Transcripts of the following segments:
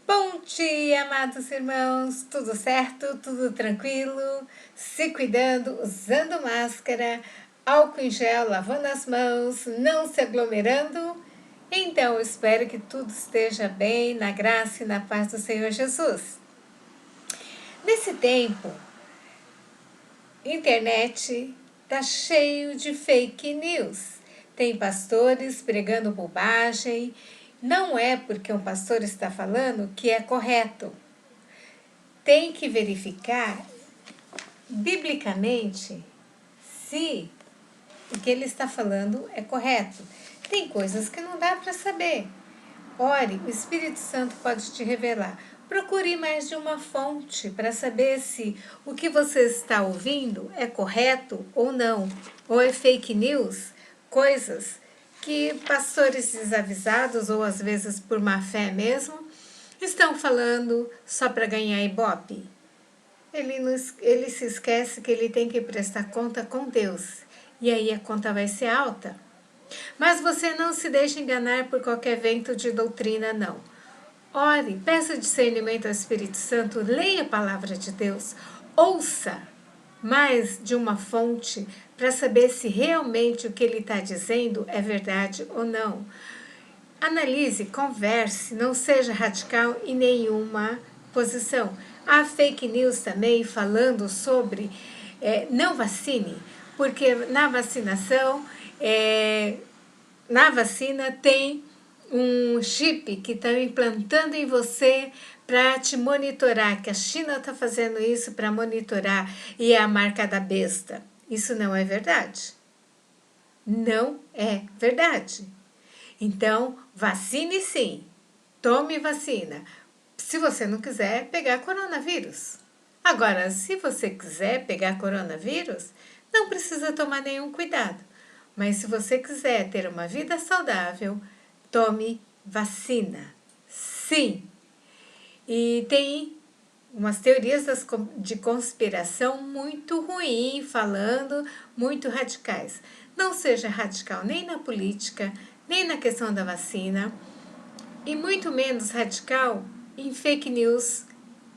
Bom dia, amados irmãos, tudo certo, tudo tranquilo, se cuidando, usando máscara, álcool em gel, lavando as mãos, não se aglomerando. Então, espero que tudo esteja bem, na graça e na paz do Senhor Jesus. Nesse tempo, internet está cheio de fake news. Tem pastores pregando bobagem. Não é porque um pastor está falando que é correto. Tem que verificar biblicamente se o que ele está falando é correto. Tem coisas que não dá para saber. Ore, o Espírito Santo pode te revelar. Procure mais de uma fonte para saber se o que você está ouvindo é correto ou não. Ou é fake news, coisas que pastores desavisados, ou às vezes por má fé mesmo, estão falando só para ganhar ibope. Ele se esquece que ele tem que prestar conta com Deus. E aí a conta vai ser alta. Mas você não se deixe enganar por qualquer vento de doutrina, não. Ore, peça discernimento ao Espírito Santo, leia a palavra de Deus, ouça mais de uma fonte para saber se realmente o que ele está dizendo é verdade ou não. Analise, converse, não seja radical em nenhuma posição. Há fake news também falando sobre não vacine, porque na vacinação, na vacina tem um chip que está implantando em você para te monitorar, que a China está fazendo isso para monitorar e é a marca da besta. Isso não é verdade. Não é verdade. Então, vacine sim, tome vacina, se você não quiser pegar coronavírus. Agora, se você quiser pegar coronavírus, não precisa tomar nenhum cuidado. Mas se você quiser ter uma vida saudável, tome vacina. Sim. E tem umas teorias de conspiração muito ruins, falando muito radicais. Não seja radical nem na política, nem na questão da vacina, e muito menos radical em fake news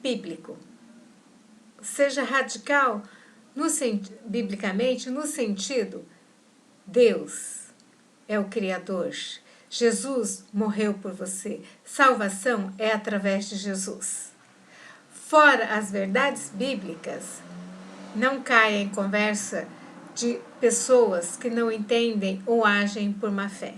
bíblico. Seja radical biblicamente no sentido: Deus é o Criador. Jesus morreu por você. Salvação é através de Jesus. Fora as verdades bíblicas, não caia em conversa de pessoas que não entendem ou agem por má fé.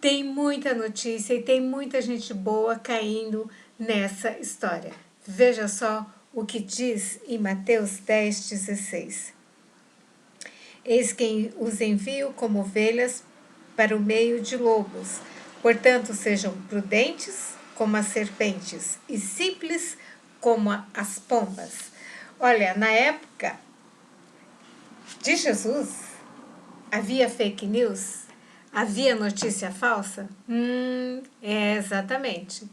Tem muita notícia e tem muita gente boa caindo nessa história. Veja só o que diz em Mateus 10:16. Eis que os envio como ovelhas para o meio de lobos. Portanto, sejam prudentes como as serpentes e simples como as pombas. Olha, na época de Jesus, havia fake news? Havia notícia falsa? Exatamente.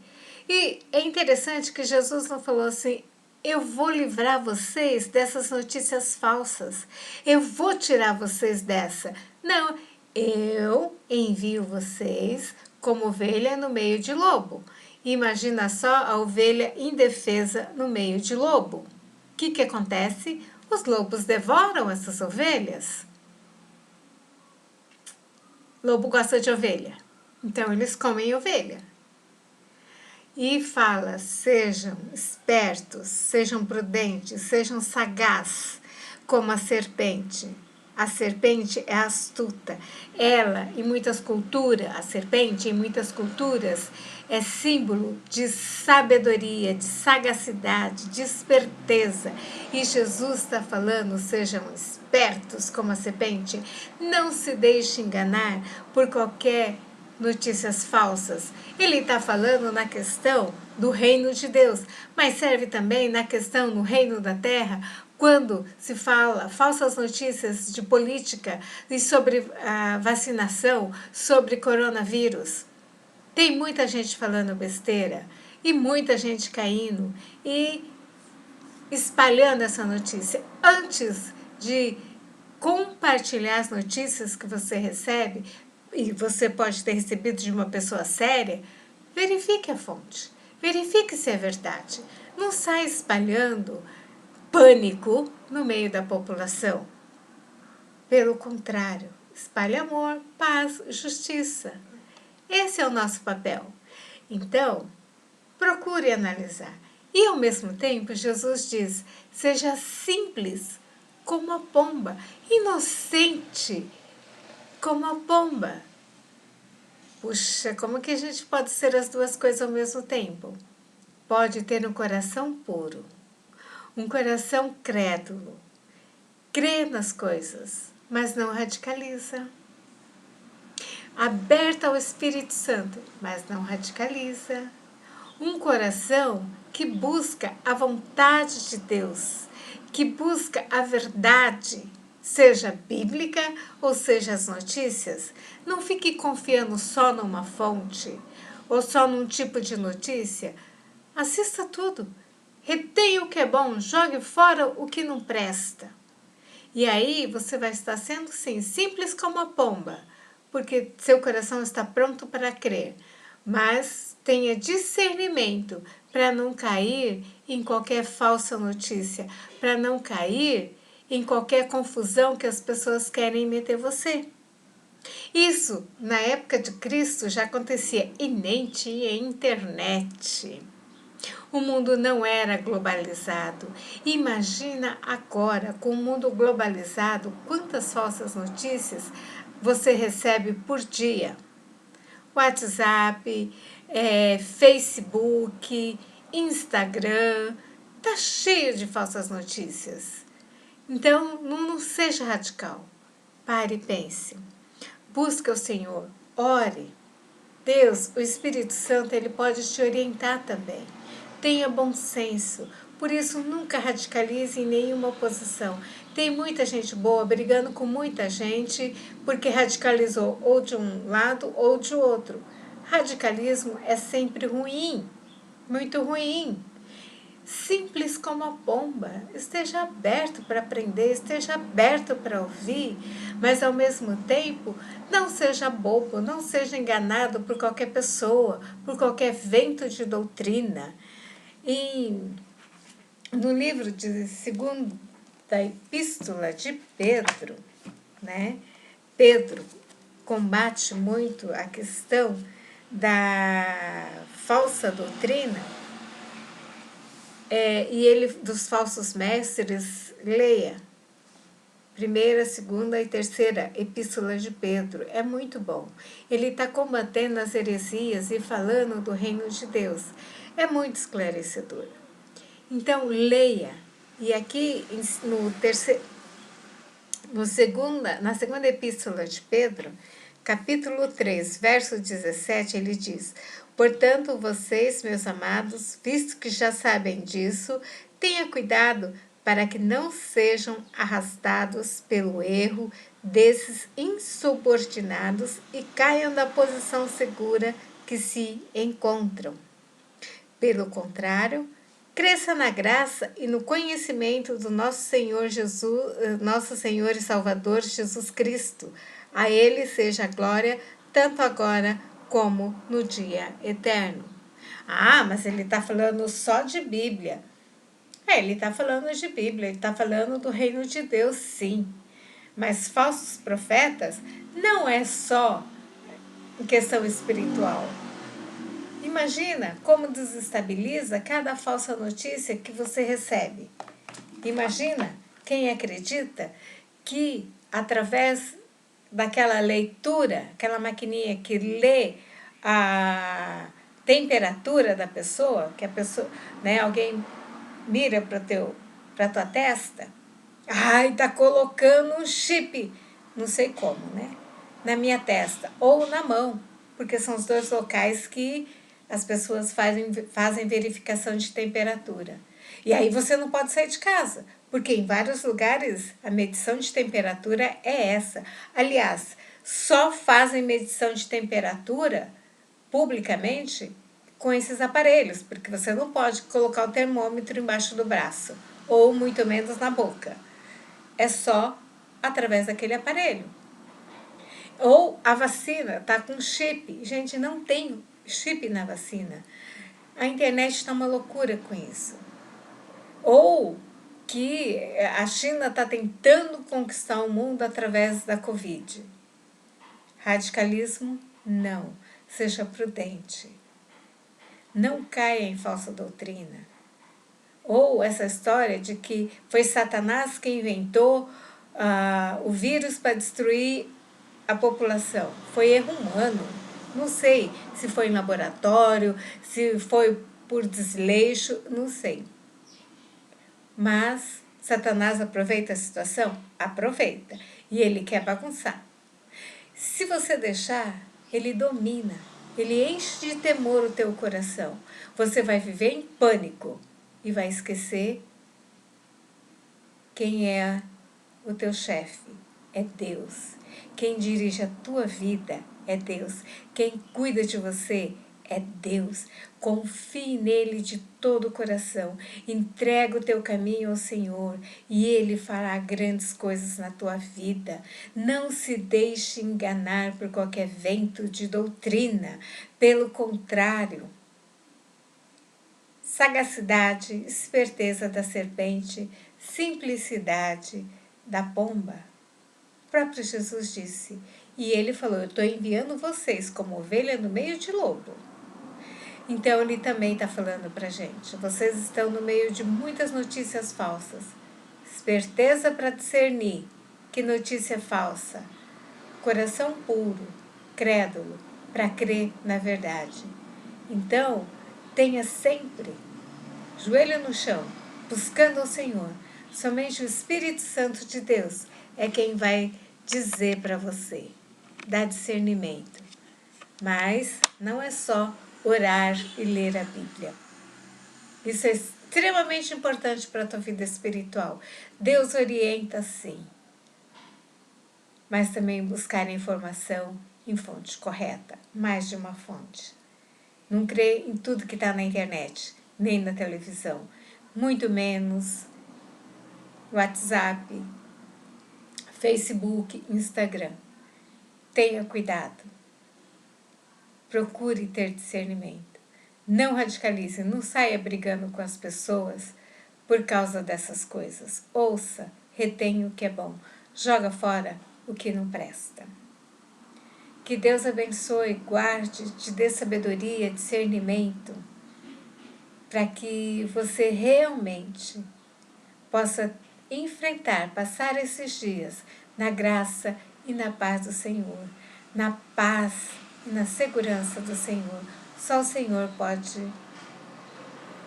E é interessante que Jesus não falou assim: eu vou livrar vocês dessas notícias falsas. Eu vou tirar vocês dessa. Não, eu envio vocês como ovelha no meio de lobo. Imagina só a ovelha indefesa no meio de lobo. O que acontece? Os lobos devoram essas ovelhas. Lobo gosta de ovelha, então eles comem ovelha. E fala: sejam espertos, sejam prudentes, sejam sagazes como a serpente. A serpente é astuta. Ela, em muitas culturas, a serpente, em muitas culturas, é símbolo de sabedoria, de sagacidade, de esperteza. E Jesus está falando: sejam espertos como a serpente. Não se deixe enganar por qualquer notícias falsas. Ele está falando na questão do reino de Deus, mas serve também na questão no reino da terra, quando se fala falsas notícias de política e sobre a vacinação, sobre coronavírus. Tem muita gente falando besteira e muita gente caindo e espalhando essa notícia. Antes de compartilhar as notícias que você recebe, e você pode ter recebido de uma pessoa séria, verifique a fonte. Verifique se é verdade. Não saia espalhando pânico no meio da população. Pelo contrário, espalhe amor, paz, justiça. Esse é o nosso papel. Então, procure analisar. E ao mesmo tempo, Jesus diz, seja simples como a pomba, inocente como a pomba. Puxa, como que a gente pode ser as duas coisas ao mesmo tempo? Pode ter um coração puro, um coração crédulo, crê nas coisas, mas não radicaliza. Aberta ao Espírito Santo, mas não radicaliza. Um coração que busca a vontade de Deus, que busca a verdade, seja bíblica ou seja as notícias. Não fique confiando só numa fonte ou só num tipo de notícia. Assista tudo. Retenha o que é bom, jogue fora o que não presta. E aí você vai estar sendo, sim, simples como a pomba, porque seu coração está pronto para crer. Mas tenha discernimento para não cair em qualquer falsa notícia, para não cair em qualquer confusão que as pessoas querem meter você. Isso, na época de Cristo, já acontecia e nem tinha internet. O mundo não era globalizado. Imagina agora, com o mundo globalizado, quantas falsas notícias você recebe por dia. WhatsApp, Facebook, Instagram, tá cheio de falsas notícias. Então, não seja radical. Pare e pense. Busque o Senhor, ore. Deus, o Espírito Santo, ele pode te orientar também. Tenha bom senso. Por isso, nunca radicalize em nenhuma posição. Tem muita gente boa brigando com muita gente porque radicalizou ou de um lado ou de outro. Radicalismo é sempre ruim, muito ruim. Simples como a pomba, esteja aberto para aprender, esteja aberto para ouvir, mas ao mesmo tempo não seja bobo, não seja enganado por qualquer pessoa, por qualquer vento de doutrina. E no livro de segunda epístola de Pedro, né, Pedro combate muito a questão da falsa doutrina, e ele, dos falsos mestres, leia primeira, segunda e terceira epístola de Pedro. É muito bom. Ele está combatendo as heresias e falando do reino de Deus. É muito esclarecedor. Então, leia. E aqui, na segunda epístola de Pedro, capítulo 3, verso 17, ele diz: portanto, vocês, meus amados, visto que já sabem disso, tenha cuidado para que não sejam arrastados pelo erro desses insubordinados e caiam da posição segura que se encontram. Pelo contrário, cresça na graça e no conhecimento do nosso Senhor e Salvador Jesus Cristo. A Ele seja a glória, tanto agora como no dia eterno. Ah, mas ele está falando só de Bíblia. Ele está falando de Bíblia, ele está falando do reino de Deus, sim. Mas falsos profetas não é só em questão espiritual. Imagina como desestabiliza cada falsa notícia que você recebe. Imagina quem acredita que através daquela leitura, aquela maquininha que lê a temperatura da pessoa, que a pessoa, né, alguém mira para tua testa, ai, tá colocando um chip, não sei como, né, na minha testa ou na mão, porque são os dois locais que as pessoas fazem verificação de temperatura. E aí você não pode sair de casa, porque em vários lugares a medição de temperatura é essa. Aliás, só fazem medição de temperatura publicamente com esses aparelhos, porque você não pode colocar o termômetro embaixo do braço, ou muito menos na boca. É só através daquele aparelho. Ou a vacina está com chip. Gente, não tem chip na vacina. a internet está uma loucura com isso. Ou que a China está tentando conquistar o mundo através da Covid. Radicalismo, não. Seja prudente. Não caia em falsa doutrina. Ou essa história de que foi Satanás quem inventou o vírus para destruir a população. Foi erro humano. Não sei se foi em laboratório, se foi por desleixo, não sei. Mas Satanás aproveita a situação? Aproveita. E ele quer bagunçar. Se você deixar, ele domina. Ele enche de temor o teu coração. Você vai viver em pânico e vai esquecer quem é o teu chefe. É Deus. Quem dirige a tua vida é Deus. Quem cuida de você é Deus. Confie nele de todo o coração. Entrega o teu caminho ao Senhor e Ele fará grandes coisas na tua vida. Não se deixe enganar por qualquer vento de doutrina. Pelo contrário, sagacidade, esperteza da serpente, simplicidade da pomba. O próprio Jesus disse, e ele falou, eu estou enviando vocês como ovelha no meio de lobo. Então ele também está falando para a gente, vocês estão no meio de muitas notícias falsas. Esperteza para discernir que notícia é falsa. Coração puro, crédulo, para crer na verdade. Então, tenha sempre joelho no chão, buscando ao Senhor. Somente o Espírito Santo de Deus é quem vai dizer para você, dar discernimento. Mas não é só orar e ler a Bíblia. Isso é extremamente importante para a tua vida espiritual. Deus orienta sim, mas também buscar informação em fonte correta, mais de uma fonte. Não crê em tudo que está na internet, nem na televisão, muito menos WhatsApp, Facebook, Instagram. Tenha cuidado. Procure ter discernimento. Não radicalize, não saia brigando com as pessoas por causa dessas coisas. Ouça, retenha o que é bom, joga fora o que não presta. Que Deus abençoe, guarde, te dê sabedoria, discernimento, para que você realmente possa enfrentar, passar esses dias na graça e na paz do Senhor, na paz e na segurança do Senhor. Só o Senhor pode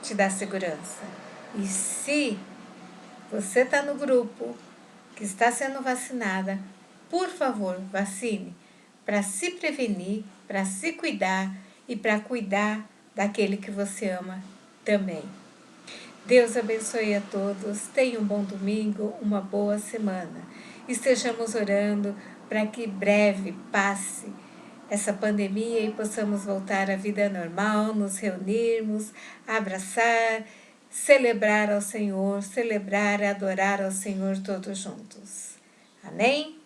te dar segurança. E se você está no grupo que está sendo vacinada, por favor, vacine para se prevenir, para se cuidar e para cuidar daquele que você ama também. Deus abençoe a todos, tenha um bom domingo, uma boa semana. Estejamos orando para que breve passe essa pandemia e possamos voltar à vida normal, nos reunirmos, abraçar, celebrar ao Senhor, celebrar e adorar ao Senhor todos juntos. Amém?